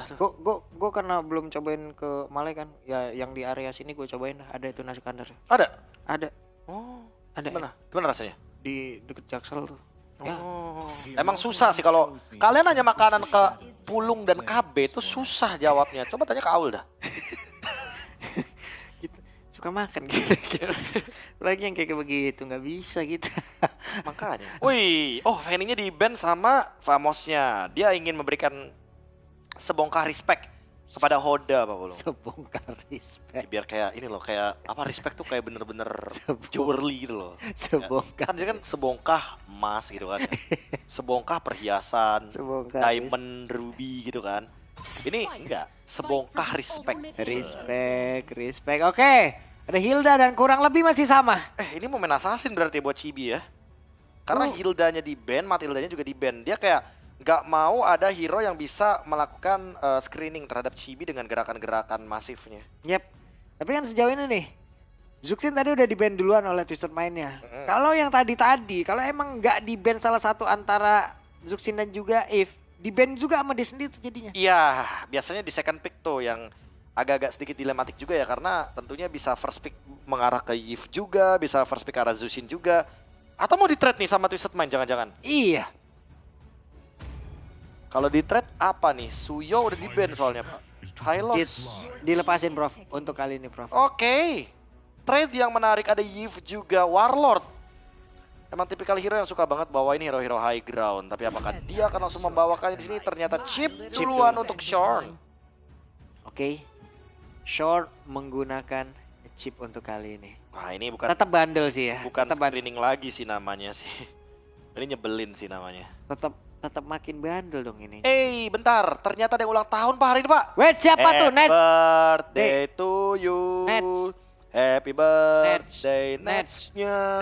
tuh. Gue karena belum cobain ke Malai kan. Ya yang di area sini gue cobain dah. Ada itu nasi kandar. Ada? Ada. Oh, Ada. gimana? Gimana rasanya? Di deket Jaksel tuh. Ya. Oh, emang susah sih kalau kalian nanya makanan ke Pulung dan KB itu susah jawabnya. Coba tanya ke Aul dah. Gitu. Suka makan gitu. Lagi yang kayak begitu nggak bisa gitu. Makanya. Wih, oh Fanny-nya di ban sama Famosnya. Dia ingin memberikan sebongkah respect kepada Hoda Pak Pulung. Sebongkar respect. Biar kayak ini loh, kayak apa respect tuh kayak bener-bener Sebong- jewelry gitu loh. Sebongkar. Kan dia kan sebongkah emas gitu kan. Sebongkah perhiasan, Sebongkar diamond, ruby gitu kan. Ini enggak, sebongkah respect. Respect. Oke. Ada Hilda dan kurang lebih masih sama. Ini momen assassin berarti buat Chibi ya. Karena Hildanya di ban, Matildanya juga di ban. Dia kayak nggak mau ada hero yang bisa melakukan screening terhadap Chibi dengan gerakan-gerakan masifnya. Yep. Tapi kan sejauh ini nih, Zuxin tadi udah di-ban duluan oleh Twisted Mind-nya. Kalau yang tadi, kalau emang nggak di-ban salah satu antara Zuxin dan juga Eve, di-ban juga sama dia sendiri tuh jadinya. Iya, biasanya di second pick tuh yang agak-agak sedikit dilematik juga ya, karena tentunya bisa first pick mengarah ke Eve juga, bisa first pick ke arah Zuxin juga. Atau mau di-trade nih sama Twisted Mind jangan-jangan? Iya. Kalau di-trade apa nih? Suyo udah di-ban soalnya Pak. Hylos. Dilepasin Prof untuk kali ini Prof. Oke. Trade yang menarik ada Yves juga Warlord. Emang tipikal hero yang suka banget bawain hero-hero high ground. Tapi apakah dia akan langsung membawakannya di sini? Ternyata chip duluan untuk Shorn. Oke. Short menggunakan chip untuk kali ini. Wah ini bukan Tetap bandel sih ya. bukan Tetap screening lagi sih namanya sih. Ini nyebelin sih namanya. tetap makin bandel dong ini. Bentar. Ternyata ada yang ulang tahun Pak hari ini Pak. Wait, siapa tuh? Next. Birthday to you. Nets. Happy birthday Nets-nya.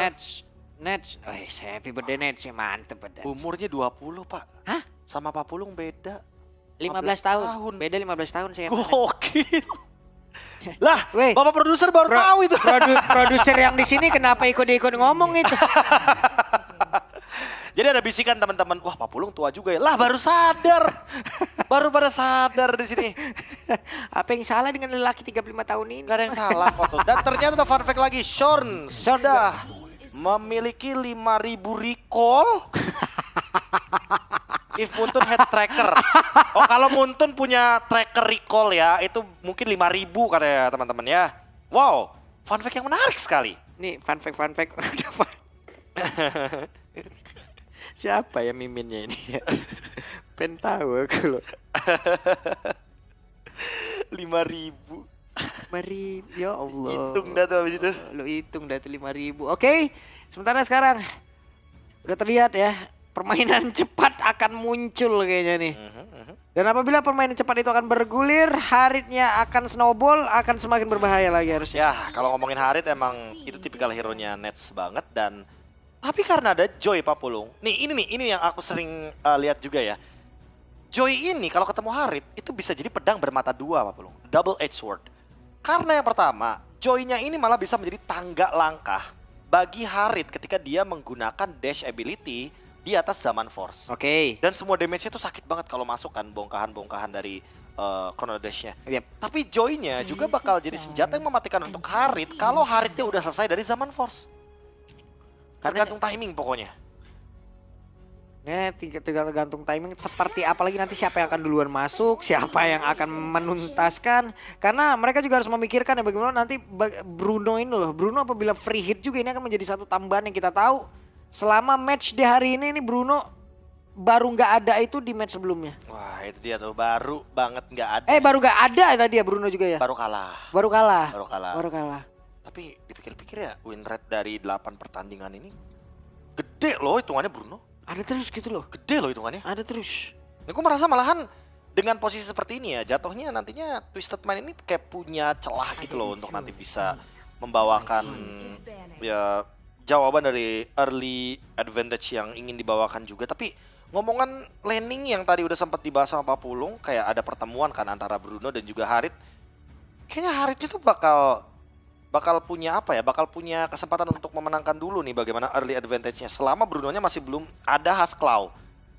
Nets. Oh, happy birthday Nets sih, mantep bener. Umurnya 20 Pak. Hah? Sama Pak Pulung beda. 15 tahun. tahun. Beda 15 tahun saya. Gokil. Lah, Weh, Bapak produser baru tahu itu. Produser yang di sini kenapa ikut ngomong itu? Jadi ada bisikan teman-teman, wah Pak Pulung tua juga ya. Lah baru sadar. Baru pada sadar di sini. Apa yang salah dengan lelaki 35 tahun ini? Gak ada yang salah kok. Dan ternyata ada fun fact lagi, Shorn sudah memiliki 5.000 recall. If Muntun head tracker. Oh kalau Muntun punya tracker recall ya, itu mungkin 5.000 katanya teman-teman ya. Wow, fun fact yang menarik sekali. Nih fun fact. Siapa ya miminnya ini? Pengen tahu aku loh. 5.000. Mari, ya Allah. Hitung dah tuh habis itu. Lo hitung dah tuh 5.000. Oke, sementara sekarang udah terlihat ya permainan cepat akan muncul kayaknya nih. Dan apabila permainan cepat itu akan bergulir, Haritnya akan snowball, akan semakin berbahaya lagi harusnya. Ya, kalau ngomongin Harit emang itu tipikal hero-nya Nets banget dan tapi karena ada Joy Pak Pulung. Nih, ini yang aku sering lihat juga ya. Joy ini kalau ketemu Harit itu bisa jadi pedang bermata dua Pak Pulung. Double edged sword. Karena yang pertama, Joy-nya ini malah bisa menjadi tangga langkah bagi Harit ketika dia menggunakan dash ability di atas Zaman Force. Oke. Dan semua damage-nya tuh sakit banget kalau masuk kan bongkahan-bongkahan dari Chrono Dash-nya. Yep. Tapi Joy-nya juga bakal jadi senjata yang mematikan untuk Harit kalau Haritnya udah selesai dari Zaman Force. Tergantung timing pokoknya. Nih tinggal tergantung timing seperti apalagi nanti siapa yang akan duluan masuk, siapa yang akan menuntaskan. Karena mereka juga harus memikirkan ya bagaimana nanti Bruno ini loh. Bruno apabila free hit juga ini akan menjadi satu tambahan yang kita tahu. Selama match di hari ini Bruno baru nggak ada itu di match sebelumnya. Wah itu dia tuh baru banget nggak ada. Baru nggak ada tadi ya Bruno juga ya. Baru kalah. Baru kalah. Baru kalah. Tapi dipikir-pikir ya win rate dari 8 pertandingan ini gede loh hitungannya Bruno. Ada terus gitu loh. Gede loh hitungannya. Ada terus. Nah, gue merasa malahan dengan posisi seperti ini ya jatuhnya nantinya Twisted Mind ini kayak punya celah gitu loh untuk nanti bisa membawakan ya jawaban dari early advantage yang ingin dibawakan juga. Tapi ngomongan laning yang tadi udah sempat dibahas sama Pak Pulung, kayak ada pertemuan kan antara Bruno dan juga Harit. Kayaknya Harit itu bakal punya apa ya? Bakal punya kesempatan untuk memenangkan dulu nih bagaimana early advantage-nya selama Bruno-nya masih belum ada Hasclaw.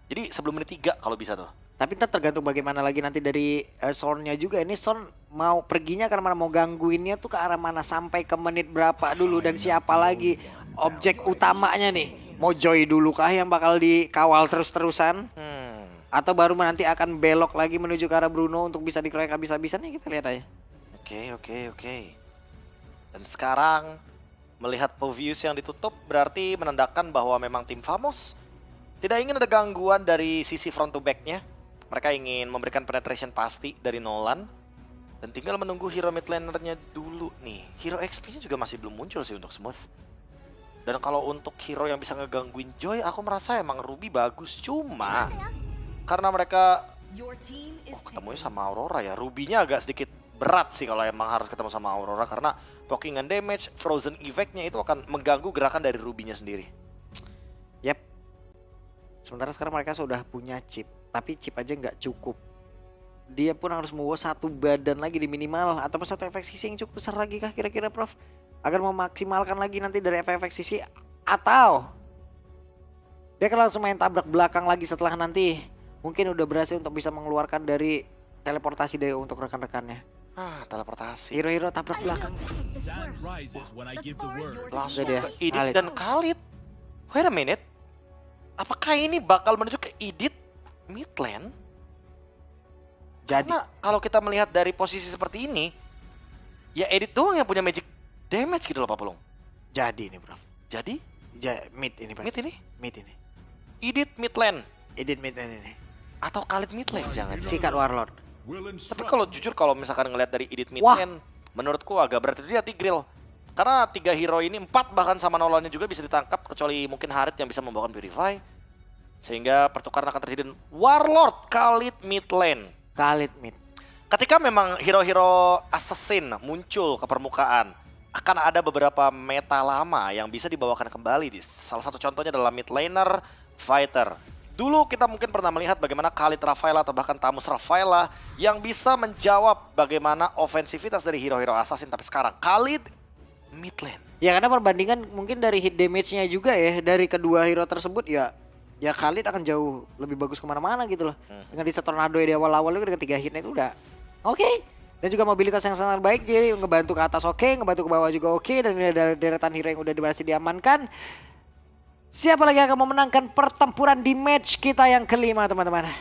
Jadi sebelum menit 3 kalau bisa tuh. Tapi ntar tergantung bagaimana lagi nanti dari Son-nya juga. Ini Son mau perginya karena mau gangguinnya tuh ke arah mana, sampai ke menit berapa dulu, dan siapa lagi objek utamanya nih. Mau Joy dulu kah yang bakal dikawal terus-terusan? Atau baru nanti akan belok lagi menuju ke arah Bruno untuk bisa dikeroyok habis-habisan, nih kita lihat aja. Oke. Dan sekarang melihat Povius yang ditutup berarti menandakan bahwa memang tim Famos tidak ingin ada gangguan dari sisi front to back-nya. Mereka ingin memberikan penetration pasti dari Nolan. Dan tinggal menunggu hero mid laner-nya dulu nih. Hero XP-nya juga masih belum muncul sih untuk Smooth. Dan kalau untuk hero yang bisa ngegangguin Joy, aku merasa emang Ruby bagus. Cuma karena mereka ketemunya sama Aurora ya. Ruby-nya agak sedikit berat sih kalau emang harus ketemu sama Aurora. Karena pokingan damage, frozen effect-nya itu akan mengganggu gerakan dari Ruby-nya sendiri. Yap. Sementara sekarang mereka sudah punya chip, tapi chip aja nggak cukup. Dia pun harus membawa satu badan lagi di minimal, ataupun satu efek sisi yang cukup besar lagi kah kira-kira Prof? Agar memaksimalkan lagi nanti dari efek sisi, atau dia akan langsung main tabrak belakang lagi setelah nanti mungkin udah berhasil untuk bisa mengeluarkan dari teleportasi dari untuk rekan-rekannya. Teleportasi. Hero-hero tabrak belakang. Langsung dia, ke Idit dan Khalid. Wait a minute. Apakah ini bakal menuju ke Idit mid lane? Jadi Karena kalau kita melihat dari posisi seperti ini, ya Edit doang yang punya magic damage gitu loh Pak Pulung. jadi nih Prof. Jadi Mid ini Prof. mid ini. Idit mid lane Edit mid ini. atau Khalid mid lane jangan. Sikat Warlord. Tapi kalau jujur kalau misalkan ngelihat dari Idit mid Wah. lane, menurutku agak berat itu hati Grill. Karena 3 hero ini 4 bahkan sama Nolannya juga bisa ditangkap, kecuali mungkin Harit yang bisa membawakan Purify. Sehingga pertukaran akan terjadi. Warlord Khalid mid lane. Khalid mid. Ketika memang hero-hero assassin muncul ke permukaan, akan ada beberapa meta lama yang bisa dibawakan kembali. Salah satu contohnya adalah mid laner fighter. Dulu kita mungkin pernah melihat bagaimana Khalid Rafaela atau bahkan Tamus Rafaela yang bisa menjawab bagaimana ofensivitas dari hero-hero assassin. Tapi sekarang Khalid mid lane. Ya karena perbandingan mungkin dari hit damage-nya juga ya, dari kedua hero tersebut ya Khalid akan jauh lebih bagus kemana-mana gitu loh. Dengan di tornado di awal-awal itu dengan 3 hitnya itu udah oke. Dan juga mobilitas yang sangat baik, jadi ngebantu ke atas oke, ngebantu ke bawah juga oke. Dan ini ada deretan hero yang udah berhasil diamankan. Siapa lagi yang akan memenangkan pertempuran di match kita yang kelima teman-teman?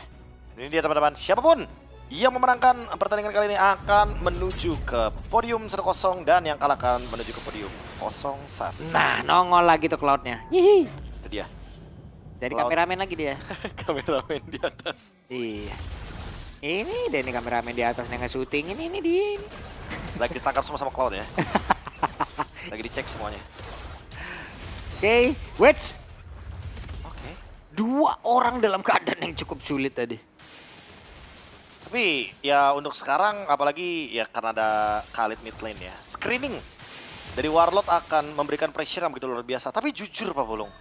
Ini dia teman-teman, siapapun yang memenangkan pertandingan kali ini akan menuju ke podium 1-0 dan yang kalah akan menuju ke podium 0-1. Nah, nongol lagi tuh Cloud-nya. Hihi. Itu dia. Jadi Cloud. kameramen lagi dia. Kameramen di atas. Iya. Ini deh nih kameramen di atas yang nge-shooting ini dia. Ini. Lagi ditangkap semua sama Cloud ya. Lagi dicek semuanya. Oke, wait. Oke. 2 orang dalam keadaan yang cukup sulit tadi. Tapi ya untuk sekarang apalagi ya karena ada Khalid mid lane ya. Screening dari Warlord akan memberikan pressure yang begitu luar biasa. Tapi jujur Pak Bulung,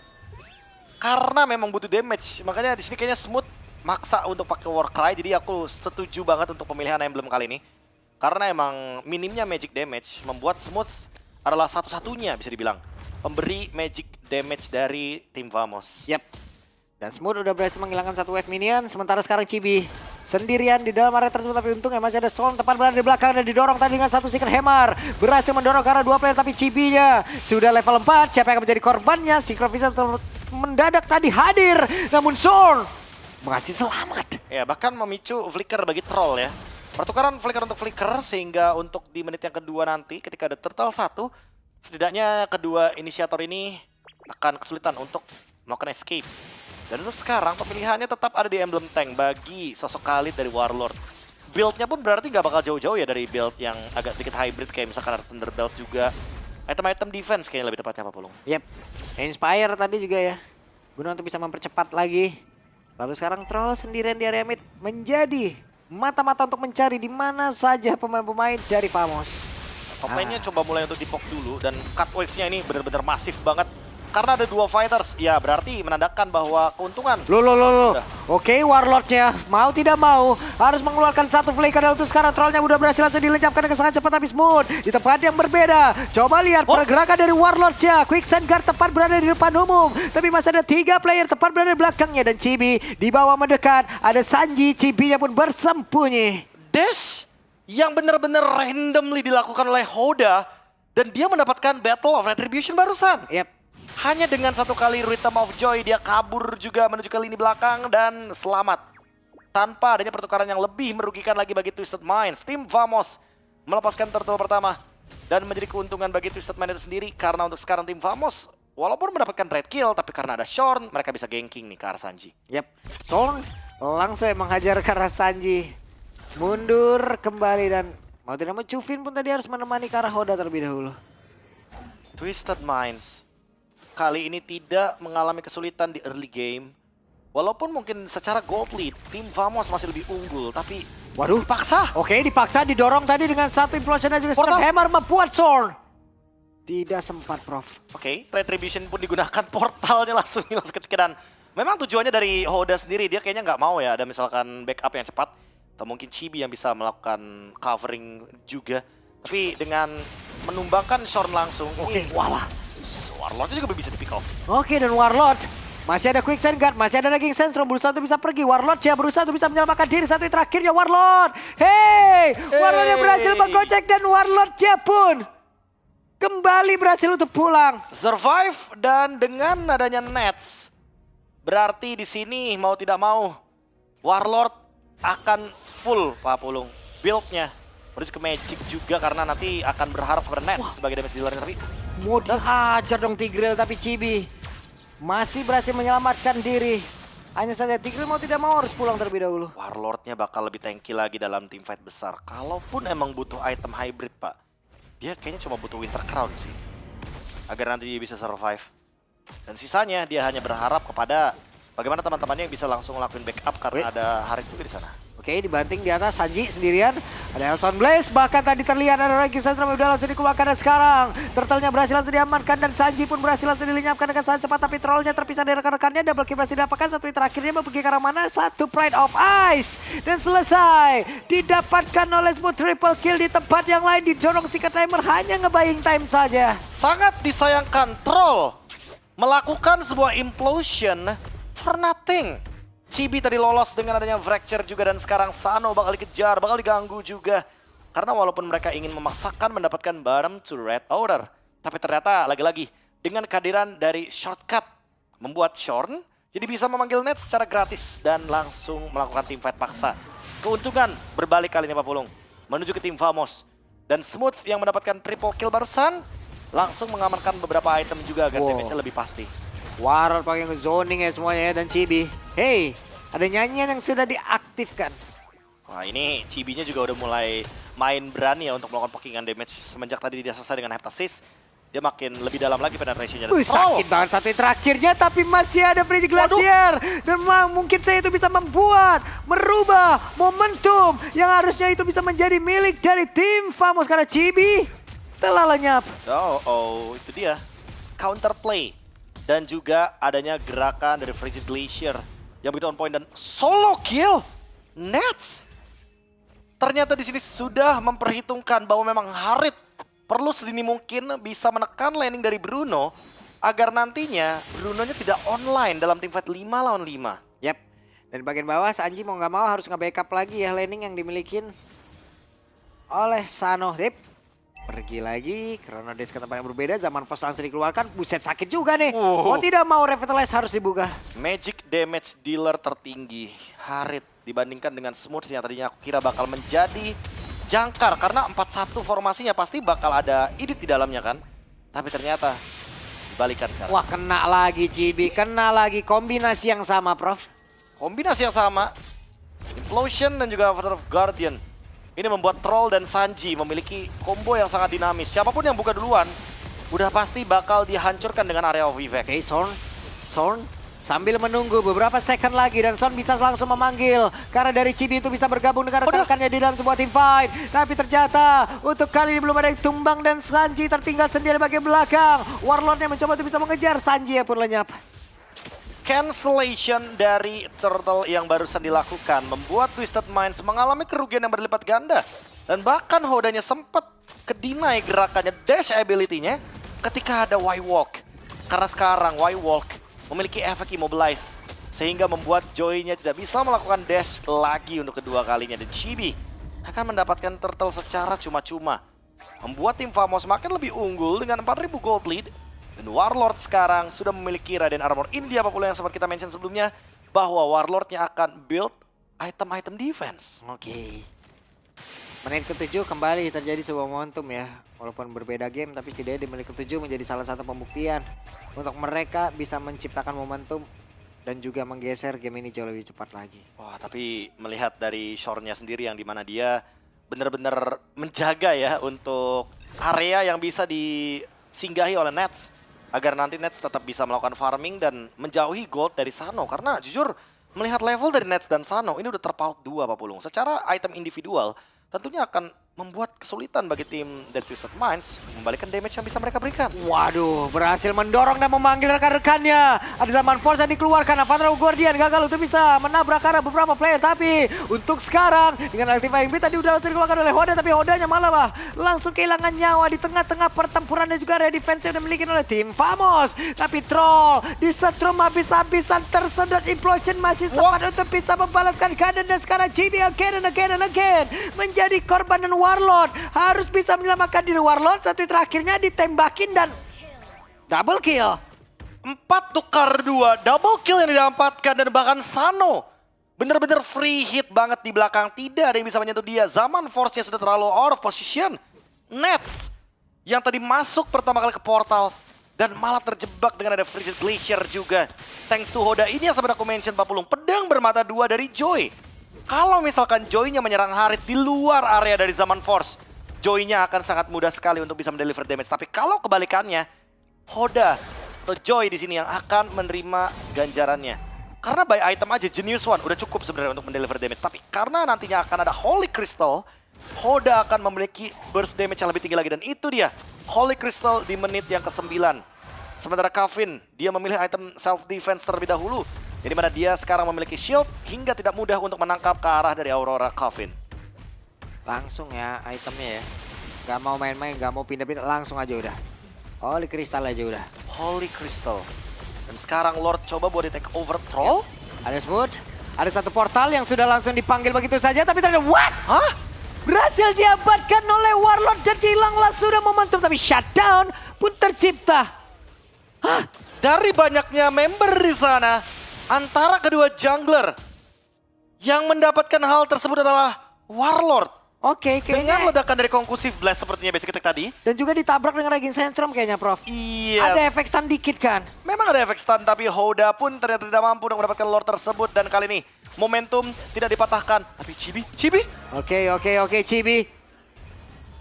karena memang butuh damage, makanya di sini kayaknya Smooth maksa untuk pakai Warcry. Jadi aku setuju banget untuk pemilihan emblem kali ini. Karena emang minimnya magic damage membuat Smooth adalah satu-satunya bisa dibilang pemberi magic damage dari tim Famos. Yap. Dan Smooth udah berhasil menghilangkan satu wave minion. Sementara sekarang Chibi sendirian di dalam area tersebut. Tapi untungnya masih ada Son tepat berada di belakang dan didorong tadi dengan satu Secret Hammer. Berhasil mendorong ke arah 2 player tapi Chibi-nya sudah level 4. Siapa yang akan menjadi korbannya? Secret bisa mendadak tadi hadir. Namun Son masih selamat. Ya bahkan memicu flicker bagi troll ya. Pertukaran flicker untuk flicker sehingga untuk di menit yang kedua nanti ketika ada turtle 1, setidaknya kedua inisiator ini akan kesulitan untuk melakukan escape. Dan untuk sekarang pemilihannya tetap ada di emblem tank bagi sosok Khalid dari Warlord. Build-nya pun berarti nggak bakal jauh-jauh ya dari build yang agak sedikit hybrid kayak misalkan ada Thunderbelt juga. Item-item defense kayaknya lebih tepatnya Pak Pulung. Yep. Inspire tadi juga ya. Guna untuk bisa mempercepat lagi. Lalu sekarang Troll sendirian di area mid menjadi mata-mata untuk mencari di mana saja pemain-pemain dari Famos. Top lane-nya coba mulai untuk dipok dulu dan cut wave-nya ini benar-benar masif banget. karena ada 2 fighters. Ya berarti menandakan bahwa keuntungan. Loh. Oke, Warlordnya mau tidak mau harus mengeluarkan satu flicker untuk sekarang. Trollnya udah berhasil langsung dilenyapkan dengan sangat cepat, tapi Smooth di tempat yang berbeda. Coba lihat pergerakan dari Warlordnya. Quicksand Guard tepat berada di depan umum, tapi masih ada 3 player tepat berada di belakangnya, dan Chibi di bawah mendekat. Ada Sanji, Chibi-nya pun bersembunyi. Dash yang benar-benar randomly dilakukan oleh Hoda, dan dia mendapatkan Battle of Retribution barusan. Yap. Hanya dengan 1 kali Rhythm of Joy dia kabur juga menuju ke lini belakang dan selamat. Tanpa adanya pertukaran yang lebih merugikan lagi bagi Twisted Minds, tim Vamos melepaskan turtle pertama dan menjadi keuntungan bagi Twisted Minds itu sendiri, karena untuk sekarang tim Vamos walaupun mendapatkan trade kill, tapi karena ada Shorn mereka bisa ganking nih ke arah Sanji. Yap. Shorn langsung menghajar ke arah Sanji. Mundur kembali, dan mau tidak mau Chufin pun tadi harus menemani ke arah Hoda terlebih dahulu. Twisted Minds kali ini tidak mengalami kesulitan di early game. Walaupun mungkin secara gold lead tim Vamos masih lebih unggul, tapi Waduh, dipaksa. Oke, dipaksa didorong tadi dengan satu implosion dan juga Storm Hammer membuat Shorn. Tidak sempat, Prof. Oke, Retribution pun digunakan, portalnya langsung hilang seketika, dan memang tujuannya dari Hoda sendiri, dia kayaknya nggak mau ya ada misalkan backup yang cepat. Atau mungkin Chibi yang bisa melakukan covering juga. Tapi dengan menumbangkan Shorn langsung, Oke, walah. Warlordnya juga bisa di pick off. Oke, dan Warlord masih ada Quicksand Guard, masih ada daging Sentrum, berusaha untuk bisa pergi. Warlord ya berusaha untuk bisa menyelamatkan diri. Satu terakhirnya Warlord. Warlord yang berhasil menggocek, dan Warlord ya pun kembali berhasil untuk pulang. Survive, dan dengan adanya Nets, berarti di sini mau tidak mau Warlord akan full Pak Pulung build-nya menuju ke Magic juga, karena nanti akan berharap kepada Nets sebagai damage dealer. Tapi Mau dihajar dong Tigreal, tapi Chibi masih berhasil menyelamatkan diri. Hanya saja Tigreal mau tidak mau harus pulang terlebih dahulu. Warlordnya bakal lebih tanky lagi dalam team fight besar. Kalaupun emang butuh item hybrid, Pak, dia kayaknya cuma butuh Winter Crown sih, agar nanti dia bisa survive. Dan sisanya dia hanya berharap kepada bagaimana teman-temannya yang bisa langsung ngelakuin backup, karena ada Harit juga di sana. Oke, dibanting di atas Sanji sendirian. Ada Elton Blaze, bahkan tadi terlihat ada Regi Sentrum yang udah langsung dikeluarkan, dan sekarang turtle-nya berhasil langsung diamankan, dan Sanji pun berhasil langsung dilenyapkan dengan sangat cepat, tapi trollnya terpisah dari rekan-rekannya. Double kill berhasil didapatkan, satu hit terakhirnya mau pergi ke arah mana? Satu Pride of Ice, dan selesai didapatkan oleh Smooth. Triple kill di tempat yang lain, didorong Secret Timer, hanya nge-buying time saja. Sangat disayangkan, Troll melakukan sebuah implosion for nothing. Chibi tadi lolos dengan adanya fracture juga, dan sekarang Sano bakal dikejar, bakal diganggu juga. Karena walaupun mereka ingin memaksakan mendapatkan bottom to red order, tapi ternyata lagi-lagi dengan kehadiran dari shortcut membuat Shorn jadi bisa memanggil Nets secara gratis dan langsung melakukan team fight paksa. Keuntungan berbalik kali ini Pak Pulung menuju ke tim Vamos, dan Smooth yang mendapatkan triple kill barusan langsung mengamankan beberapa item juga agar damage-nya lebih pasti. Warlord pakai zoning ya semuanya ya, dan Chibi. Ada nyanyian yang sudah diaktifkan. Wah, ini Chibi-nya juga udah mulai main berani ya untuk melakukan pokingan damage. Semenjak tadi dia selesai dengan Heptasis, dia makin lebih dalam lagi penetrationnya. Sakit banget satu terakhirnya, tapi masih ada Frigid Glacier. Dan mungkin saya itu bisa merubah momentum yang harusnya itu bisa menjadi milik dari tim Vamos, karena Chibi telah lenyap. Itu dia. Counterplay. Dan juga adanya gerakan dari Frigid Glacier yang begitu on point, dan solo kill Nets. Ternyata di sini sudah memperhitungkan bahwa memang Harit perlu sedini mungkin bisa menekan landing dari Bruno agar nantinya Brunonya tidak online dalam tim fight 5 lawan 5. Yap. Dan di bagian bawah Sanji mau nggak mau harus nge-backup lagi ya landing yang dimiliki oleh Sano. Pergi lagi, Chrono Days ke tempat yang berbeda, Zaman Force langsung dikeluarkan. Buset, sakit juga nih. Mau tidak mau Revitalize harus dibuka. Magic damage dealer tertinggi Harit dibandingkan dengan Smooth yang tadinya aku kira bakal menjadi jangkar, karena 4-1 formasinya pasti bakal ada edit di dalamnya kan. Tapi ternyata dibalikan sekarang. Wah, kena lagi Chibi, kena lagi kombinasi yang sama, Prof. Kombinasi yang sama, Implosion dan juga Father of Guardian. Ini membuat Troll dan Sanji memiliki combo yang sangat dinamis. Siapapun yang buka duluan, udah pasti bakal dihancurkan dengan area of effect. Oke, Shorn Sambil menunggu beberapa second lagi dan Son bisa langsung memanggil karena dari Chibi itu bisa bergabung dengan rekan-rekannya di dalam sebuah team fight. Tapi ternyata untuk kali ini belum ada yang tumbang dan Sanji tertinggal sendiri bagian belakang. Warlordnya mencoba untuk bisa mengejar, Sanji pun lenyap. Cancellation dari Turtle yang barusan dilakukan membuat Twisted Minds mengalami kerugian yang berlipat ganda. Dan bahkan Hodanya sempat kedinai gerakannya, dash ability-nya ketika ada Y-Walk. Karena sekarang Y-Walk memiliki efek immobilize sehingga membuat Joy-nya tidak bisa melakukan dash lagi untuk kedua kalinya. Dan Chibi akan mendapatkan Turtle secara cuma-cuma, membuat tim Famos makin lebih unggul dengan 4.000 gold lead. Dan Warlord sekarang sudah memiliki Raiden Armor India apapun yang sempat kita mention sebelumnya, bahwa Warlordnya akan build item-item defense. Oke. Menit ke-7 kembali terjadi sebuah momentum ya. Walaupun berbeda game tapi setidaknya di menit ke-7 menjadi salah satu pembuktian untuk mereka bisa menciptakan momentum dan juga menggeser game ini jauh lebih cepat lagi. Wah, tapi melihat dari Shore-nya sendiri yang dimana dia benar-benar menjaga ya untuk area yang bisa disinggahi oleh Nets, agar nanti Nets tetap bisa melakukan farming dan menjauhi gold dari Sano. Karena jujur melihat level dari Nets dan Sano ini udah terpaut 2 Pak Pulung. Secara item individual tentunya akan membuat kesulitan bagi tim dari Twisted Minds membalikan damage yang bisa mereka berikan. Waduh, berhasil mendorong dan memanggil rekan-rekannya. Ada Zaman Force yang dikeluarkan, Avanro Guardian gagal untuk bisa menabrak arah beberapa player. Tapi untuk sekarang dengan Actifying Beat tadi udah dikeluarkan oleh Hoda, tapi Hodanya malah langsung kehilangan nyawa di tengah-tengah pertempuran dan juga area defense yang dimiliki oleh tim Famos. Tapi Troll disetrum habis-habisan, tersedot implosion masih sempat untuk bisa membalaskan keadaan. Dan sekarang GB again and again menjadi korban, dan Warlord harus bisa menyelamatkan diri. Warlord satu terakhirnya ditembakin dan double kill. 4 tukar 2, double kill yang didapatkan, dan bahkan Sano bener-bener free hit banget di belakang. Tidak ada yang bisa menyentuh dia. Zaman Force-nya sudah terlalu out of position. Nets yang tadi masuk pertama kali ke portal dan malah terjebak dengan ada Frigid Glacier juga. Thanks to Hoda ini yang sempat aku mention Pak Pulung, pedang bermata 2 dari Joy. Kalau misalkan Joy-nya menyerang Harit di luar area dari Zaman Force, Joy-nya akan sangat mudah sekali untuk bisa mendeliver damage. Tapi kalau kebalikannya, Hoda atau Joy di sini yang akan menerima ganjarannya. Karena by item aja Genius One udah cukup sebenarnya untuk mendeliver damage. Tapi karena nantinya akan ada Holy Crystal, Hoda akan memiliki burst damage yang lebih tinggi lagi. Dan itu dia, Holy Crystal di menit yang ke-9. Sementara Kevin, dia memilih item self defense terlebih dahulu. Jadi mana dia sekarang memiliki shield hingga tidak mudah untuk menangkap ke arah dari Aurora Coffin. Langsung ya itemnya ya. Gak mau main-main, gak mau pindah-pindah, langsung aja udah. Holy Crystal aja udah. Holy Crystal. Dan sekarang Lord coba buat di take over Troll. Ada Smooth, ada satu portal yang sudah langsung dipanggil begitu saja. Tapi ternyata, what? Hah? Berhasil diabadkan oleh Warlord dan hilanglah sudah momentum. Tapi shutdown pun tercipta. Hah? Dari banyaknya member di sana, antara kedua jungler yang mendapatkan hal tersebut adalah Warlord. Oke, Dengan kayaknya. ledakan dari Concussive Blast sepertinya basic attack tadi. Dan juga ditabrak dengan Raging Sandstorm kayaknya, Prof. Iya. Ada efek stun dikit kan? Memang ada efek stun, tapi Hoda pun ternyata tidak mampu untuk mendapatkan Lord tersebut. Dan kali ini momentum tidak dipatahkan. Tapi Chibi. Oke, Chibi.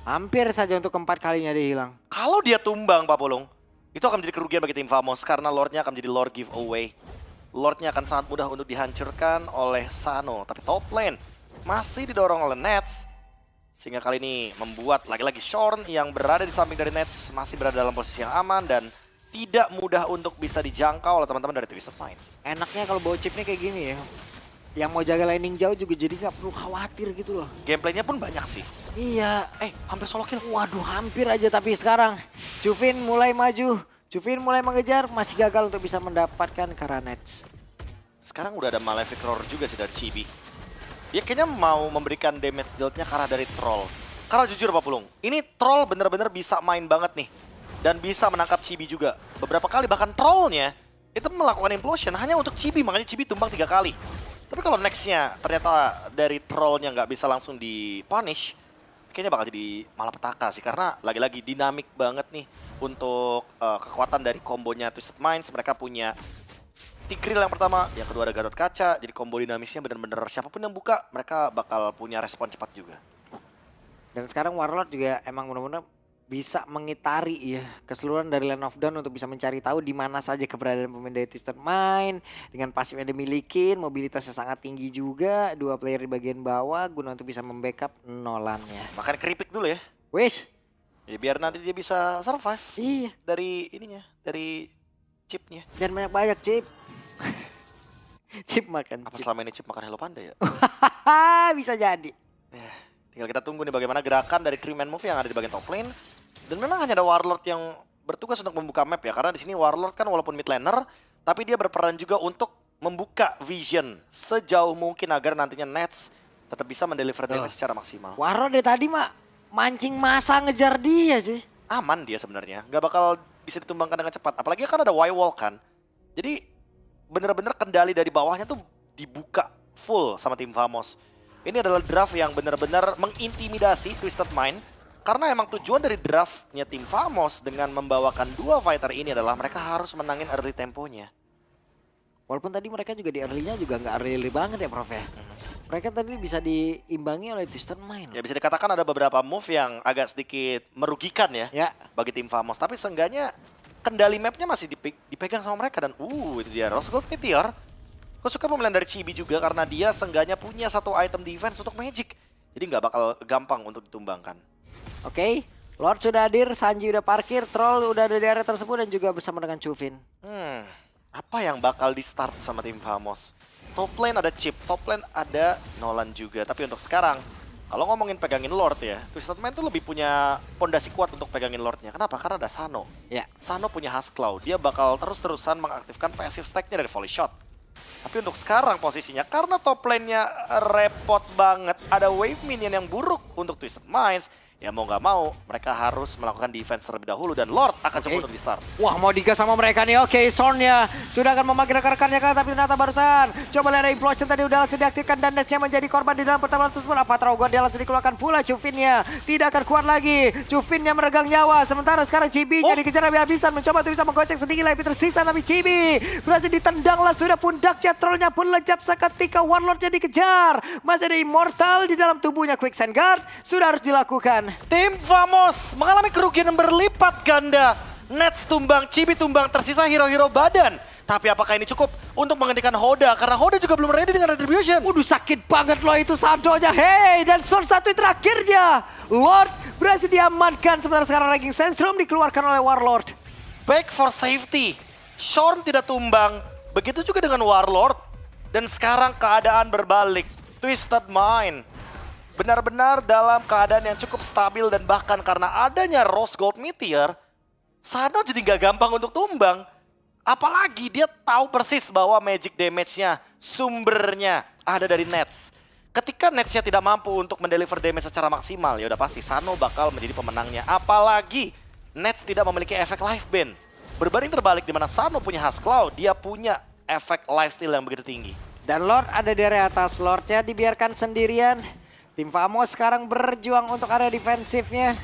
Hampir saja untuk keempat kalinya dia hilang. Kalau dia tumbang, Pak Pulung, itu akan menjadi kerugian bagi tim Famos. Karena Lordnya akan menjadi Lord giveaway. Lordnya akan sangat mudah untuk dihancurkan oleh Sano. Tapi top lane masih didorong oleh Nets. Sehingga kali ini membuat lagi-lagi Shorn yang berada di samping dari Nets masih berada dalam posisi yang aman dan tidak mudah untuk bisa dijangkau oleh teman-teman dari Twisted Minds. Enaknya kalau bawa chipnya kayak gini ya. Yang mau jaga laning jauh juga jadi nggak perlu khawatir gitu loh. Gameplaynya pun banyak sih. Iya. Hampir solo kill. Waduh, hampir aja tapi sekarang Juvin mulai maju. Juvin mulai mengejar, masih gagal untuk bisa mendapatkan Karanets. Sekarang udah ada Malefic Roar juga sih dari Chibi. Dia kayaknya mau memberikan damage dealt-nya ke arah dari Troll. Karena jujur Pak Pulung, ini Troll bener-bener bisa main banget nih. Dan bisa menangkap Chibi juga. Beberapa kali bahkan Trollnya itu melakukan implosion hanya untuk Chibi, makanya Chibi tumbang 3 kali. Tapi kalau next-nya ternyata dari Trollnya nggak bisa langsung di-punish, kayaknya bakal jadi malapetaka sih. Karena lagi-lagi dinamik banget nih untuk kekuatan dari kombonya Twisted Minds. Mereka punya Tigreal yang pertama, yang kedua ada Gatot Kaca. Jadi combo dinamisnya bener-bener siapapun yang buka, mereka bakal punya respon cepat juga. Dan sekarang Warlord juga emang benar-benar bisa mengitari ya keseluruhan dari Land of Dawn untuk bisa mencari tahu di mana saja keberadaan pemain dari Twisted Mind dengan pasif yang dimiliki, mobilitasnya sangat tinggi juga, 2 player di bagian bawah guna untuk bisa membackup Nolannya. Makan keripik dulu ya. Wis, Ya biar nanti dia bisa survive iya, dari ininya, dari chipnya. jangan banyak-banyak Cip. Cip makan Apa chip. selama ini chip makan Hello Panda ya? Bisa jadi. Tinggal kita tunggu nih bagaimana gerakan dari 3-man move yang ada di bagian top lane. Dan memang hanya ada Warlord yang bertugas untuk membuka map ya. Karena di sini Warlord kan walaupun mid laner, tapi dia berperan juga untuk membuka vision sejauh mungkin agar nantinya Nets tetap bisa mendeliver damage secara maksimal. Waro dari tadi mah mancing masa ngejar dia sih. Aman dia sebenarnya, nggak bakal bisa ditumbangkan dengan cepat. Apalagi kan ada Y-wall kan. Jadi bener-bener kendali dari bawahnya tuh dibuka full sama tim Vamos. Ini adalah draft yang benar-benar mengintimidasi Twisted Mind. Karena emang tujuan dari draftnya tim Vamos dengan membawakan 2 fighter ini adalah mereka harus menangin early temponya. Walaupun tadi mereka juga di early-nya juga nggak early banget ya Prof ya. Mereka tadi bisa diimbangi oleh Twisted Mind. Ya bisa dikatakan ada beberapa move yang agak sedikit merugikan ya Ya, bagi tim Vamos. Tapi seenggaknya kendali mapnya masih dipegang sama mereka. Dan itu dia Rose Gold Meteor. Gue suka pemilihan dari Chibi juga karena dia seenggaknya punya 1 item defense untuk Magic. Jadi nggak bakal gampang untuk ditumbangkan. oke. Lord sudah hadir, Sanji udah parkir, Troll udah ada di area tersebut dan juga bersama dengan Chufin. Apa yang bakal di start sama tim Vamos? Top lane ada Chip, top lane ada Nolan juga. Tapi untuk sekarang, kalau ngomongin pegangin Lord ya, Twisted Mind tuh lebih punya pondasi kuat untuk pegangin Lordnya. Kenapa? Karena ada Sano. Ya. Sano punya Huskclaw, dia bakal terus-terusan mengaktifkan passive stack-nya dari volley shot. Tapi untuk sekarang posisinya, karena top lane-nya repot banget, ada wave minion yang buruk untuk Twisted Minds, ya mau nggak mau, mereka harus melakukan defense terlebih dahulu dan Lord akan coba untuk di-start. Wah, mau digas sama mereka nih. Oke, Sornya sudah akan memanggil rekan-rekannya kan, tapi ternyata barusan coba lihat ada implosion tadi udah langsung diaktifkan dan Netsnya menjadi korban di dalam pertarungan tersebut. Apa Traugon dia langsung dikeluarkan pula, Cufinnya tidak akan kuat lagi. Cufinnya meregang nyawa, sementara sekarang Chibi-nya dikejar habis-habisan, mencoba untuk bisa menggocek sedikit lagi tersisa, tapi Chibi berhasil ditendang lah, sudah pundaknya, trollnya pun lejap seketika, Warlordnya dikejar. Masih ada Immortal di dalam tubuhnya, Quicksand Guard sudah harus dilakukan. Tim Vamos mengalami kerugian yang berlipat ganda. Nets tumbang, Chibi tumbang, tersisa hero-hero badan. Tapi apakah ini cukup untuk menghentikan Hoda? Karena Hoda juga belum ready dengan Retribution. Waduh, sakit banget loh itu Sandonya. Hey, dan Son satu terakhirnya. Lord berhasil diamankan. Sementara sekarang ranking Sandstrom dikeluarkan oleh Warlord. Back for safety. Shorn tidak tumbang. Begitu juga dengan Warlord. Dan sekarang keadaan berbalik. Twisted Mind benar-benar dalam keadaan yang cukup stabil dan bahkan karena adanya Rose Gold Meteor, Sano jadi nggak gampang untuk tumbang. Apalagi dia tahu persis bahwa magic damage-nya, sumbernya ada dari Nets. Ketika Nets-nya tidak mampu untuk mendeliver damage secara maksimal, ya udah pasti Sano bakal menjadi pemenangnya. Apalagi Nets tidak memiliki efek life ban. Berbanding terbalik di mana Sano punya Huskclaw, dia punya efek lifesteal yang begitu tinggi. Dan Lord ada di area atas. Lordnya dibiarkan sendirian. Tim Vamos sekarang berjuang untuk area defensifnya.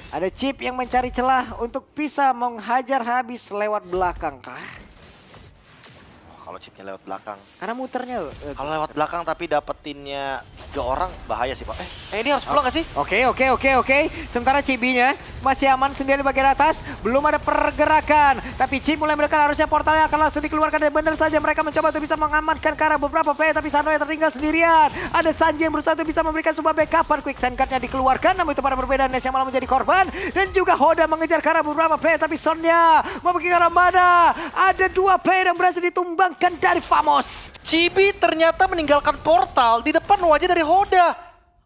Ada Chip yang mencari celah untuk bisa menghajar habis lewat belakang kah? Kalau chipnya lewat belakang. Karena muternya. Kalau lewat belakang tapi dapetinnya 3 orang bahaya sih Pak. Ini harus pulang gak sih? Oke. Sementara Chibi-nya masih aman sendiri di bagian atas. Belum ada pergerakan. Tapi Chip mulai mendekat, harusnya portalnya akan langsung dikeluarkan. Dan benar saja mereka mencoba untuk bisa mengamankan ke arah beberapa player. Tapi Sano yang tertinggal sendirian. Ada Sanji yang berusaha untuk bisa memberikan sebuah backupan. Quicksand Guard-nya dikeluarkan. Namun itu pada perbedaan Nets yang malah menjadi korban. Dan juga Hoda mengejar ke arah beberapa player. Tapi Sonnya mau pergi ke arah mana? Ada 2 player yang berhasil ditumbangkan dari Vamos. Chibi ternyata meninggalkan portal di depan wajah dari Hoda.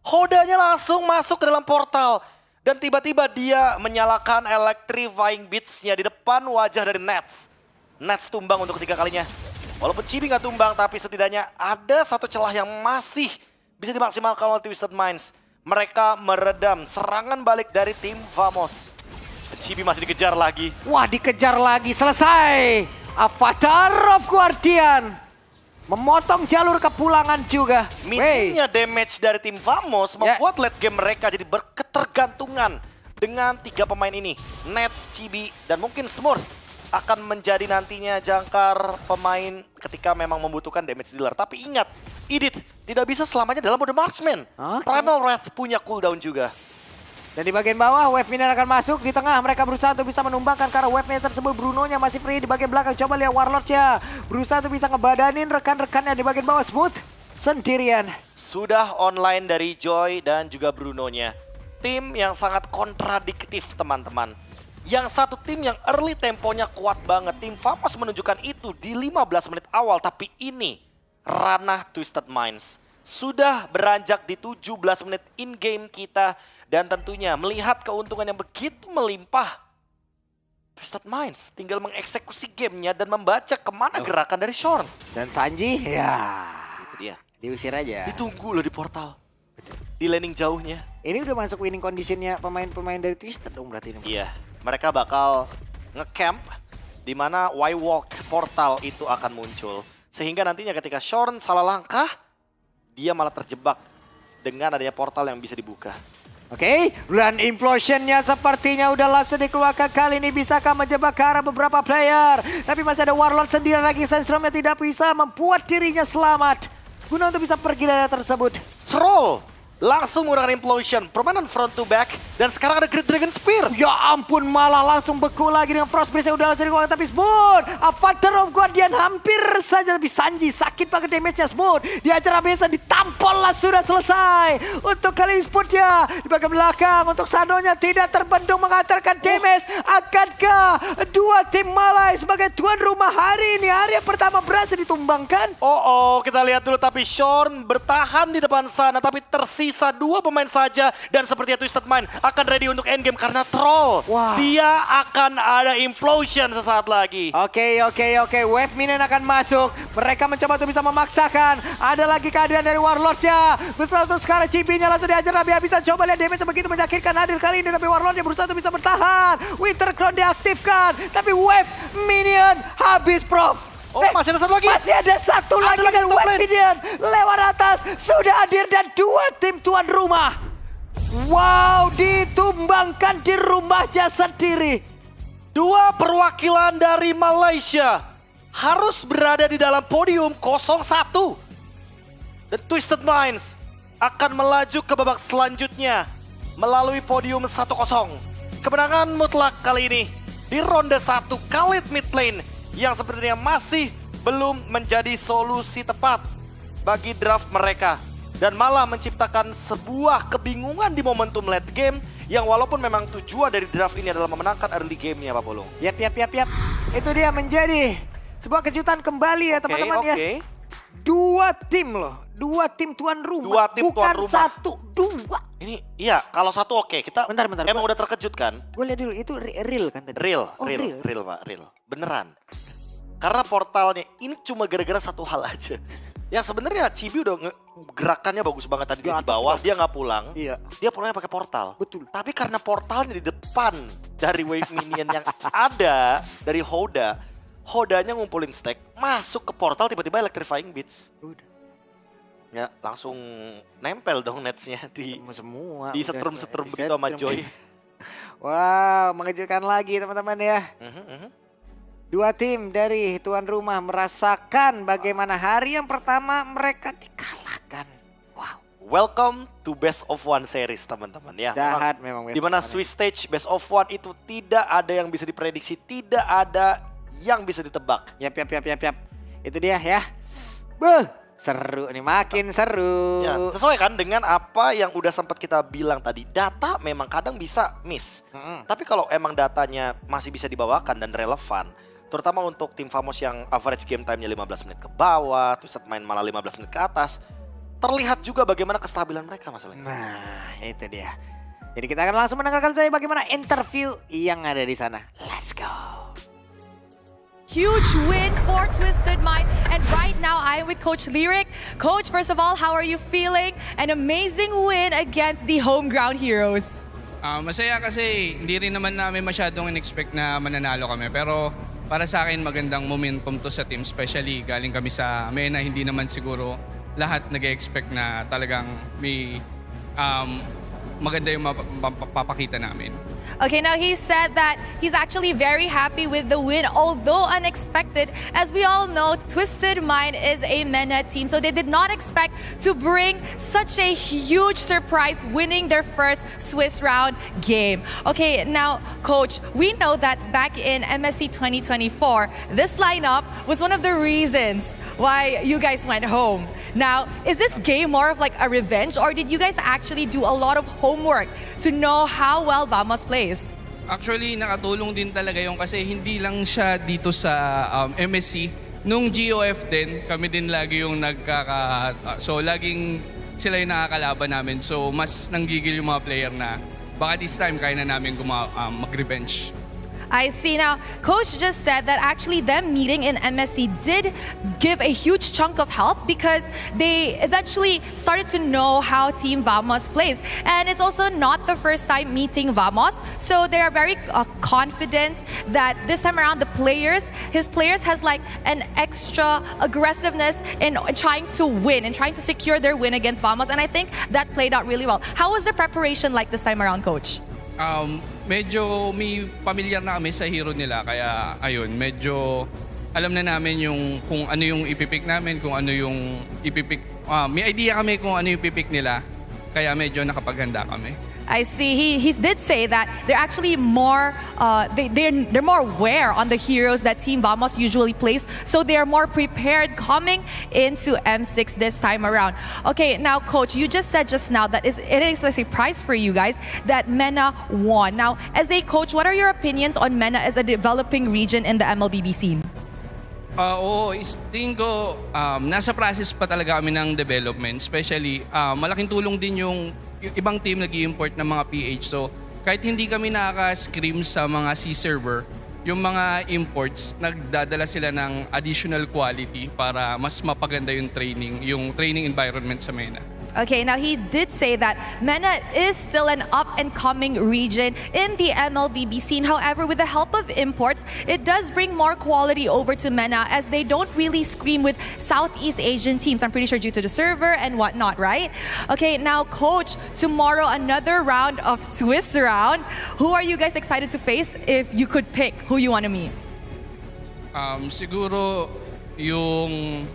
Hodanya langsung masuk ke dalam portal. Dan tiba-tiba dia menyalakan electrifying beats-nya di depan wajah dari Nets. Nets tumbang untuk ketiga kalinya. Walaupun Chibi nggak tumbang, tapi setidaknya ada satu celah yang masih bisa dimaksimalkan oleh Twisted Minds. Mereka meredam serangan balik dari tim Vamos. Chibi masih dikejar lagi. Wah, dikejar lagi, selesai. Avatar of Guardian memotong jalur kepulangan juga. Minimnya damage dari tim Vamos membuat late game mereka jadi berketergantungan dengan 3 pemain ini. Nets, Chibi, dan mungkin Smurf akan menjadi nantinya jangkar pemain ketika memang membutuhkan damage dealer. Tapi ingat, Idit tidak bisa selamanya dalam mode marksman. Okay. Primal Wrath punya cooldown juga. Dan di bagian bawah, wave minion akan masuk. Di tengah, mereka berusaha untuk bisa menumbangkan karena wave minion tersebut. Brunonya masih free di bagian belakang. Coba lihat Warlord-nya. Berusaha untuk bisa ngebadanin rekan-rekannya di bagian bawah. Smooth sendirian. Sudah online dari Joy dan juga Brunonya. Tim yang sangat kontradiktif, teman-teman. Yang satu tim yang early temponya kuat banget. Tim Famos menunjukkan itu di 15 menit awal. Tapi ini ranah Twisted Minds. Sudah beranjak di 17 menit in-game kita. Dan tentunya melihat keuntungan yang begitu melimpah. Twisted Minds tinggal mengeksekusi gamenya dan membaca kemana gerakan dari Shorn. Dan Sanji, ya Itu dia. diusir aja. Ditunggu loh di portal. Di laning jauhnya. Ini udah masuk winning conditionnya pemain-pemain dari Twisted dong berarti ini. Iya, mereka bakal nge-camp di mana Y-Walk portal itu akan muncul. Sehingga nantinya ketika Shorn salah langkah, dia malah terjebak dengan adanya portal yang bisa dibuka. Oke, Run Implosion-nya sepertinya udah langsung dikeluarkan. Kali ini bisakah menjebak ke arah beberapa player? Tapi masih ada Warlord sendiri lagi. Sandstorm yang tidak bisa membuat dirinya selamat guna untuk bisa pergi dari tersebut. Troll langsung menggunakan Implosion, permainan front to back, dan sekarang ada Great Dragon Spear. Ya ampun, malah langsung beku lagi dengan Frost Breeze yang udah langsung dikeluarkan. Tapi Smooth, Avatar of Guardian hampir saja. Tapi Sanji sakit banget damage-nya. Smooth diajar biasa, ditampol lah, sudah selesai. Untuk kali ini Smooth-nya di bagian belakang. Untuk Sanonya tidak terbendung mengantarkan damage. Akankah dua tim Malai sebagai tuan rumah hari ini? Hari yang pertama berhasil ditumbangkan. Kita lihat dulu, tapi Shorn bertahan di depan sana, tapi tersisa 2 pemain saja. Dan sepertinya Twisted Mind akan ready untuk endgame karena Troll. Wah. Dia akan ada Implosion sesaat lagi. Oke. Wave minion akan masuk. Mereka mencoba untuk bisa memaksakan. Ada lagi kehadiran dari Warlord-nya. Bersama untuk sekarang Cibi-nya langsung diajar habis-habisan. Coba lihat damage begitu menyakitkan hadir kali ini. Tapi Warlord-nya berusaha untuk bisa bertahan. Winter Crown diaktifkan. Tapi wave minion habis, Prof. Masih ada satu lagi. Masih ada satu lagi lagi dan top wave lane. minion lewat atas. Sudah hadir dan 2 tim tuan rumah. Wow, ditumbangkan di rumahnya sendiri. 2 perwakilan dari Malaysia harus berada di dalam podium 01. The Twisted Minds akan melaju ke babak selanjutnya melalui podium 1-0. Kemenangan mutlak kali ini di ronde 1 Khalid mid lane yang sepertinya masih belum menjadi solusi tepat bagi draft mereka. Dan malah menciptakan sebuah kebingungan di momentum late game yang walaupun memang tujuan dari draft ini adalah memenangkan early game-nya, Pak Pulung. Yap. Itu dia menjadi sebuah kejutan kembali ya teman-teman ya. 2 tim loh. 2 tim tuan rumah. 2 tim bukan tuan rumah. 1, 2. Ini iya, kalau 1 oke. Kita Bentar. emang udah terkejut kan? Gue lihat dulu, itu real kan tadi? Real, Oh, real Pak, real. Beneran. Karena portalnya ini cuma gara-gara satu hal aja. Yang sebenarnya Cibi udah gerakannya bagus banget tadi di bawah, dia nggak pulang. Iya. Dia pulangnya pakai portal. Betul. Tapi karena portalnya di depan dari wave minion yang ada dari Hoda, Hodanya ngumpulin stack, masuk ke portal tiba-tiba electrifying beats. Udah. Ya, langsung nempel dong netsnya di Semua. setrum begitu sama Joy. Wow, mengejutkan lagi teman-teman ya. 2 tim dari tuan rumah merasakan bagaimana hari yang pertama mereka dikalahkan. Wow. Welcome to Best of One series, teman-teman ya. Jahat memang. Di mana Swiss Stage Best of One itu tidak ada yang bisa diprediksi, tidak ada yang bisa ditebak. Yap. Itu dia ya. Beuh, seru nih, makin seru. Ya, sesuai kan dengan apa yang udah sempat kita bilang tadi. Data memang kadang bisa miss. Tapi kalau emang datanya masih bisa dibawakan dan relevan, terutama untuk tim Famos yang average game time-nya 15 menit ke bawah, Twisted Mind malah 15 menit ke atas, terlihat juga bagaimana kestabilan mereka masalahnya. Nah, itu dia. Jadi kita akan langsung mendengarkan saya bagaimana interview yang ada di sana. Let's go. Huge win for Twisted Mind, and right now I'm with Coach Lyric. Coach, first of all, how are you feeling? An amazing win against the home ground heroes. Masaya kasi hindi rin naman namin masyadong in-expect na mananalo kami, pero para sa akin magandang momentum to sa team, especially galing kami sa MENA, hindi naman siguro lahat nag-expect na talagang may maganda yung mapapakita namin. Okay, now he said that he's actually very happy with the win, although unexpected. As we all know, Twisted Mind is a MENA team, so they did not expect to bring such a huge surprise, winning their first Swiss round game. Okay, now, Coach, we know that back in MSC 2024, this lineup was one of the reasons why you guys went home. Now, is this game more of like a revenge, or did you guys actually do a lot of homework to know how well Vamos plays? Actually, nakatulong din talaga yung kasi hindi lang siya dito sa MSC. Nung GOF din, kami din lagi yung so, laging sila yung nakakalaban namin. So, mas nanggigil yung mga player na baka this time kaya na namin mag-revenge. I see. Now, Coach just said that actually them meeting in MSC did give a huge chunk of help because they eventually started to know how Team Vamos plays. And it's also not the first time meeting Vamos, so they are very confident that this time around his players has like an extra aggressiveness in trying to win and trying to secure their win against Vamos. And I think that played out really well. How was the preparation like this time around, Coach? Medyo may pamilyar na kami sa hero nila, kaya ayun, medyo alam na namin yung kung ano yung ipipick namin, kung ano yung ipipick, may idea kami kung ano yung ipipick nila, kaya medyo nakapaghanda kami. I see. He did say that they're actually more they're more aware on the heroes that Team Vamos usually plays, so they are more prepared coming into M6 this time around. Okay, now Coach, you just said just now that it is a surprise for you guys that MENA won. Now, as a coach, what are your opinions on MENA as a developing region in the MLBB scene? Tingin ko nasa process pa talaga kami ng development, especially malaking tulong din yung ibang team nag-i-import ng mga PH. So, kahit hindi kami nakaka-scream sa mga C-server, yung mga imports, nagdadala sila ng additional quality para mas mapaganda yung training environment sa MENA. Okay, now he did say that MENA is still an up-and-coming region in the MLBB scene. However, with the help of imports, it does bring more quality over to MENA as they don't really scream with Southeast Asian teams. I'm pretty sure due to the server and whatnot, right? Okay, now Coach, tomorrow another round of Swiss round. Who are you guys excited to face if you could pick who you want to meet? Siguro yung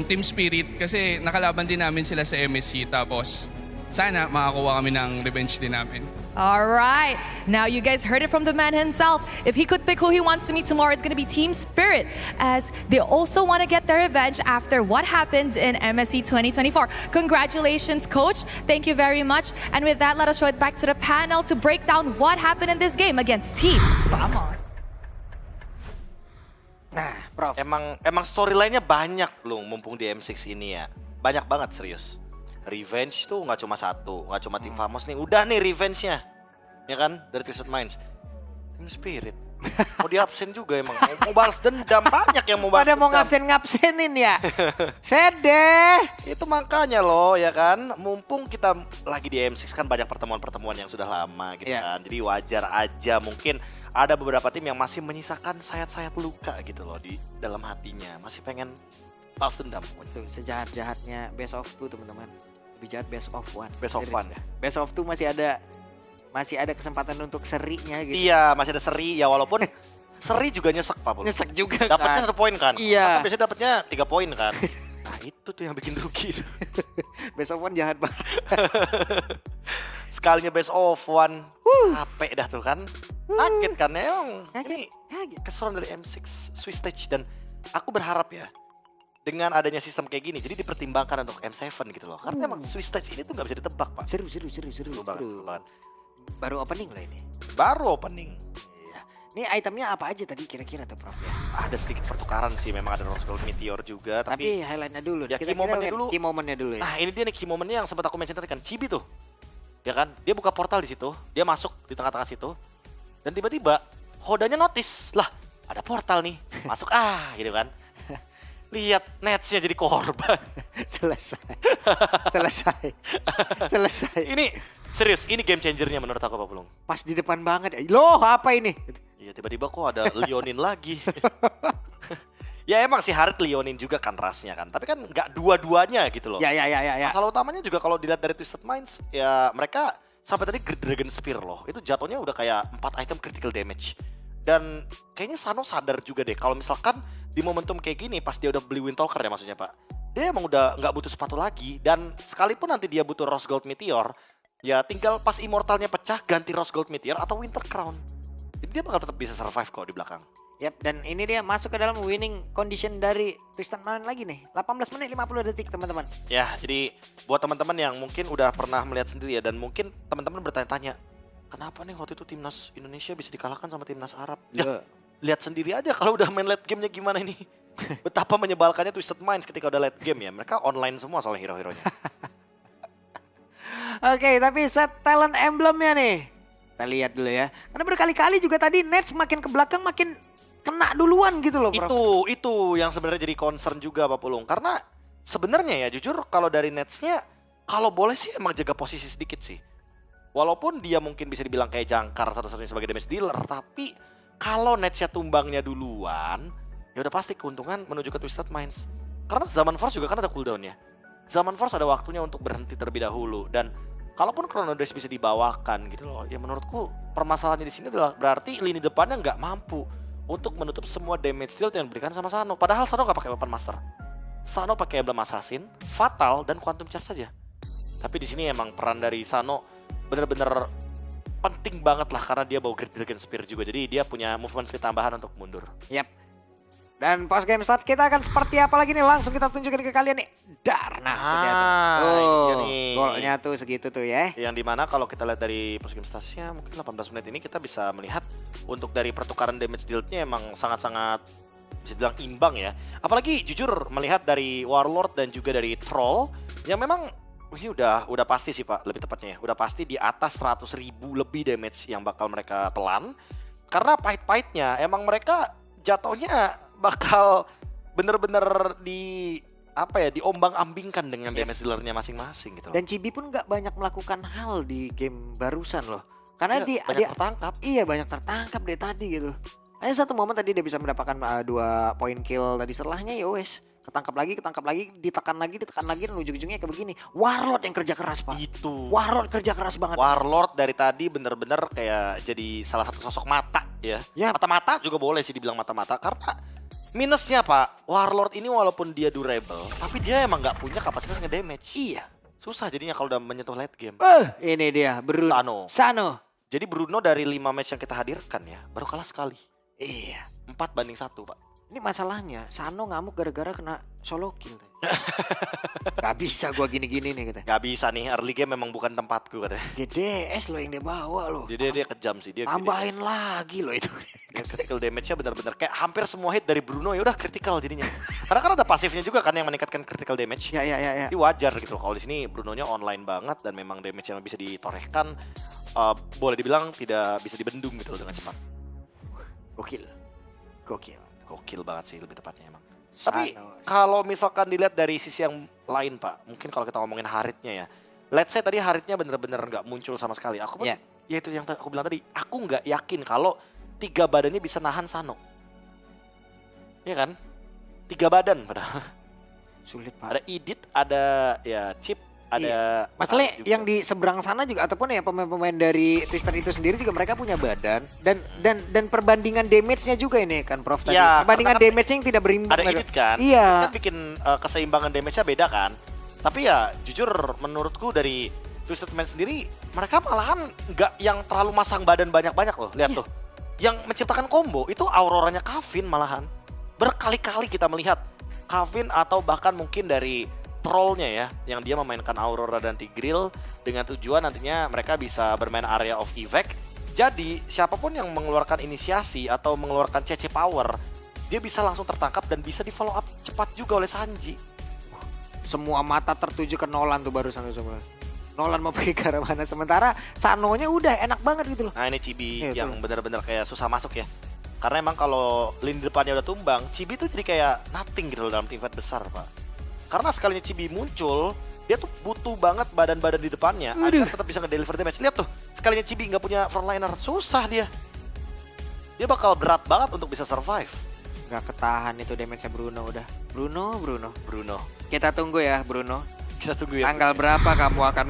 Team Spirit kasi nakalaban din namin sila sa MSC, tapos sana makakuha kami ng revenge din namin. All right. Now you guys heard it from the man himself. If he could pick who he wants to meet tomorrow, it's going to be Team Spirit, as they also want to get their revenge after what happened in MSC 2024. Congratulations, Coach. Thank you very much. And with that, let us throw it back to the panel to break down what happened in this game against Team Vamos. Nah, Prof. Emang storyline-nya banyak loh mumpung di M6 ini ya. Banyak banget serius. Revenge tuh nggak cuma satu, nggak cuma Tim Vamos nih. Udah nih revenge-nya. Ya kan? Dari Twisted Minds. Team Spirit. Mau di absen juga emang. Mau balas dendam, banyak yang mau balas Pada mau dendam. ngabsenin ya. Sedeh. Itu makanya loh ya kan. Mumpung kita lagi di M6 kan banyak pertemuan-pertemuan yang sudah lama gitu kan. Jadi wajar aja mungkin ada beberapa tim yang masih menyisakan sayat-sayat luka gitu loh di dalam hatinya. Masih pengen balas dendam. Betul, sejahat-jahatnya best of 2 teman-teman. Lebih jahat best of 1. Best of 1 ya. Best of 2 masih ada kesempatan untuk serinya gitu. Iya, masih ada seri ya, walaupun seri juga nyesek Pak. Nyesek juga Dapatnya 1 poin kan. Iya. Kan biasanya dapatnya 3 poin kan. Nah, itu tuh yang bikin rugi. Best of 1 jahat banget. Sekalinya best of 1. Capek dah tuh kan. Kaget kan emang. Ini keseruan dari M6 Swiss Stage, dan aku berharap ya dengan adanya sistem kayak gini jadi dipertimbangkan untuk M7 gitu loh. Karena emang Swiss Stage ini tuh nggak bisa ditebak Pak. Seru banget. Baru opening lah ini. Baru opening. Iya. Ini itemnya apa aja tadi kira-kira tuh Prof ya? Ada sedikit pertukaran sih, memang ada Rose Gold Meteor juga. Tapi highlightnya dulu. Ya, key momennya dulu. Key momennya dulu ya. Nah ini dia nih key momennya yang sempat aku mention tadi kan, Chibi tuh. Ya kan, dia buka portal di situ, dia masuk di tengah-tengah situ. Dan tiba-tiba Hodanya notice, lah ada portal nih, masuk gitu kan. Lihat netsnya jadi korban. Selesai. Ini serius, ini game changernya menurut aku Pak Pulung. Pas di depan banget, loh apa ini? Iya tiba-tiba kok ada Leonin lagi. Ya emang sih Harit Leonin juga kan rasnya kan. Tapi kan nggak dua-duanya gitu loh. Ya. Masalah utamanya juga kalau dilihat dari Twisted Minds, ya mereka sampai tadi Great Dragon Spear loh. Itu jatuhnya udah kayak 4 item critical damage. Dan kayaknya Sano sadar juga deh kalau misalkan di momentum kayak gini pas dia udah beli Windtalker ya maksudnya Pak. Dia emang udah nggak butuh sepatu lagi. Dan sekalipun nanti dia butuh Rose Gold Meteor, ya tinggal pas Immortalnya pecah ganti Rose Gold Meteor atau Winter Crown. Jadi dia bakal tetap bisa survive kok di belakang. Yap, dan ini dia masuk ke dalam winning condition dari Twisted Mind lagi nih. 18 menit 50 detik teman-teman. Ya, jadi buat teman-teman yang mungkin udah pernah melihat sendiri ya, dan mungkin teman-teman bertanya-tanya, kenapa nih waktu itu timnas Indonesia bisa dikalahkan sama timnas Arab? Ya, lihat sendiri aja kalau udah main late game-nya gimana ini. Betapa menyebalkannya Twisted Minds ketika udah late game ya. Mereka online semua soalnya hero-heronya. Oke, tapi set talent emblemnya nih. Kita lihat dulu ya. Karena berkali-kali juga tadi Nets makin ke belakang makin kena duluan gitu loh, Bro. Itu yang sebenarnya jadi concern juga Pak Pulung. Karena sebenarnya ya jujur kalau dari Nets-nya kalau boleh sih emang jaga posisi sedikit sih. Walaupun dia mungkin bisa dibilang kayak jangkar satu-satunya sebagai damage dealer, tapi kalau Nets-nya tumbangnya duluan, ya udah pasti keuntungan menuju ke Twisted Minds. Karena Zaman Force juga kan ada cooldown-nya. Zaman Force ada waktunya untuk berhenti terlebih dahulu, dan kalaupun Chrono Dash bisa dibawakan gitu loh, ya menurutku permasalahannya di sini adalah berarti lini depannya nggak mampu untuk menutup semua damage deal yang diberikan sama Sano. Padahal Sano nggak pakai weapon master. Sano pakai Emblem Assassin, Fatal, dan Quantum Charge saja. Tapi di sini emang peran dari Sano bener-bener penting banget lah karena dia bawa Great Dragon Spear juga. Jadi dia punya movement speed tambahan untuk mundur. Yap. Dan post game stats kita akan seperti apa lagi nih? Langsung kita tunjukin ke kalian nih. Dar, nah iya nih. golnya tuh segitu tuh ya. Yang dimana kalau kita lihat dari post game statsnya mungkin 18 menit ini kita bisa melihat untuk dari pertukaran damage deal-nya emang sangat-sangat bisa bilang imbang ya. Apalagi jujur melihat dari Warlord dan juga dari Troll yang memang ini udah pasti sih Pak, lebih tepatnya ya. Udah pasti di atas 100.000 lebih damage yang bakal mereka telan. Karena pahit-pahitnya emang mereka jatuhnya bakal bener-bener diombang-ambingkan dengan damage dealer-nya masing-masing gitu loh. Dan Chibi pun nggak banyak melakukan hal di game barusan loh. Karena Ya, banyak tertangkap. Iya, banyak tertangkap dari tadi gitu. Hanya satu momen tadi dia bisa mendapatkan 2 point kill tadi, setelahnya ya wes. Ketangkap lagi, ditekan lagi, dan ujung-ujungnya kayak begini. Warlord yang kerja keras Pak. Itu. Warlord kerja keras banget. Warlord dari tadi bener-bener kayak jadi salah satu sosok mata ya. Yap. Mata-mata juga boleh sih dibilang mata-mata karena minusnya Pak, Warlord ini walaupun dia durable, tapi dia emang nggak punya kapasitas nge-damage. Iya. Susah jadinya kalau udah menyentuh late game. Ini dia Bruno. Sano. Jadi Bruno dari 5 match yang kita hadirkan ya, baru kalah sekali. Iya. 4-1 Pak. Ini masalahnya, Sano ngamuk gara-gara kena solo kill. Gak bisa gua gini-gini nih katanya. Gak bisa nih, early game memang bukan tempatku katanya. GDS lo yang dia bawa lo. Jadi dia kejam sih. Dia Tambahin lagi lo itu. Yang critical damage-nya benar-benar kayak hampir semua hit dari Bruno ya udah critical jadinya. Karena kan ada pasifnya juga kan yang meningkatkan critical damage. Ya. Jadi wajar gitu kalau di sini Brunonya online banget dan memang damage yang bisa ditorehkan boleh dibilang tidak bisa dibendung gitu loh dengan cepat. Gokil banget sih lebih tepatnya emang. Tapi kalau misalkan dilihat dari sisi yang lain Pak, mungkin kalau kita ngomongin Haritnya ya. Let's say tadi Haritnya bener-bener nggak muncul sama sekali. Aku pun, ya itu yang aku bilang tadi, aku nggak yakin kalau 3 badannya bisa nahan Sano. Iya kan? 3 badan padahal. Sulit Pak. Ada Edit, ada ya Chip, ada masalahnya juga. yang di seberang sana juga ataupun ya pemain-pemain dari Twister itu sendiri juga mereka punya badan dan perbandingan damage-nya juga ini kan Prof tadi. Ya, perbandingan kan damage-nya yang tidak berimbang. Ada Edit kan? Iya. Kan bikin keseimbangan damage-nya beda kan? Tapi ya jujur menurutku dari Twisted Man sendiri mereka malahan nggak yang terlalu masang badan banyak-banyak loh. Lihat tuh. Yang menciptakan combo itu Auroranya Kavin malahan. Berkali-kali kita melihat Kavin atau bahkan mungkin dari Trollnya ya, yang dia memainkan Aurora dan Tigreal dengan tujuan nantinya mereka bisa bermain area of evac. Jadi siapapun yang mengeluarkan inisiasi atau mengeluarkan CC power, dia bisa langsung tertangkap dan bisa di follow up cepat juga oleh Sanji. Semua mata tertuju ke Nolan tuh barusan semua. Nolan mau pergi ke arah mana, sementara Sanonya udah enak banget gitu loh. Nah ini Chibi Ya, yang benar-benar kayak susah masuk ya. Karena emang kalau lini depannya udah tumbang, Chibi tuh jadi kayak nothing gitu loh dalam tim fight besar Pak. Karena sekalinya Chibi muncul, dia tuh butuh banget badan-badan di depannya agar tetap bisa nge-deliver damage. Lihat tuh, sekalinya Chibi nggak punya frontliner, susah dia. Dia bakal berat banget untuk bisa survive. nggak ketahan itu damage-nya Bruno udah. Bruno. Bruno. Kita tunggu ya Bruno. Kita tunggu ya. Tanggal berapa kamu akan